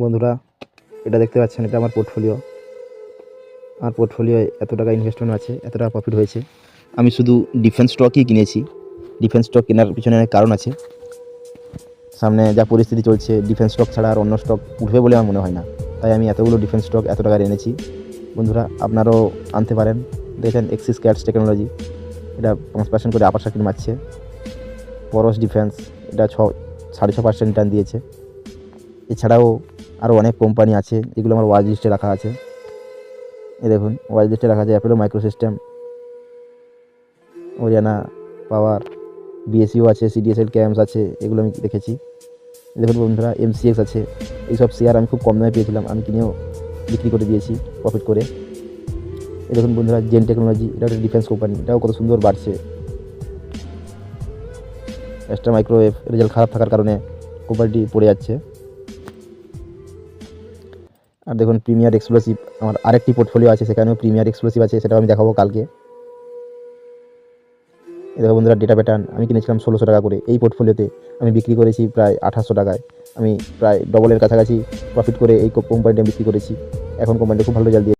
বন্ধুরা, এটা দেখতে পাচ্ছেন, এটা আমার পোর্টফোলিও। আমার পোর্টফোলিওয় এত টাকা ইনভেস্টমেন্ট আছে, এত টাকা প্রফিট হয়েছে। আমি শুধু ডিফেন্স স্টকই কিনেছি। ডিফেন্স স্টক কেনার পিছনে অনেক কারণ আছে। সামনে যা পরিস্থিতি চলছে, ডিফেন্স স্টক ছাড়া আর অন্য স্টক উঠবে বলে আমার মনে হয় না। তাই আমি এতগুলো ডিফেন্স স্টক এত টাকার এনেছি। বন্ধুরা, আপনারাও আনতে পারেন। দেখেন, এক্সিস ক্যাটস টেকনোলজি, এটা 5% করে আপার সার্কিট মারছে। পরশ ডিফেন্স, এটা 6.5% রিটার্ন দিয়েছে। এছাড়াও আরও অনেক কোম্পানি আছে যেগুলো আমার ওয়াচ লিস্টে রাখা আছে। এই দেখুন, ওয়াচ লিস্টে রাখা আছে অ্যাপেলো মাইক্রো সিস্টেম, ওরিয়ানা পাওয়ার, বিএসইউ আছে, সিডিএসএল ক্যাম্পস আছে, এগুলো আমি দেখেছি। দেখুন বন্ধুরা, এমসিএক্স আছে। এইসব শেয়ার আমি খুব কম দামে পেয়েছিলাম, আমি কিনেও বিক্রি করে দিয়েছি প্রফিট করে। এই দেখুন বন্ধুরা, জেন টেকনোলজি, এটা একটা ডিফেন্স কোম্পানি, এটাও কত সুন্দর বাড়ছে। এক্সট্রা মাইক্রোওয়েভ রেজাল্ট খারাপ থাকার কারণে কোম্পানিটি পড়ে যাচ্ছে। আর দেখুন, প্রিমিয়ার এক্সপ্লোসিভ, আমার আরেকটি পোর্টফোলিও আছে, সেখানেও প্রিমিয়ার এক্সপ্লোসিভ আছে, সেটাও আমি দেখাবো কালকে। এই দেখো বন্ধুরা, ডেটা প্যাটার্ন আমি কিনেছিলাম 1600 টাকা করে। এই পোর্টফোলিওতে আমি বিক্রি করেছি প্রায় 2800 টাকায়। আমি প্রায় ডবলের কাছাকাছি প্রফিট করে এই কোম্পানিটা বিক্রি করেছি। এখন কোম্পানিটা খুব ভালো রেজাল্ট দিয়ে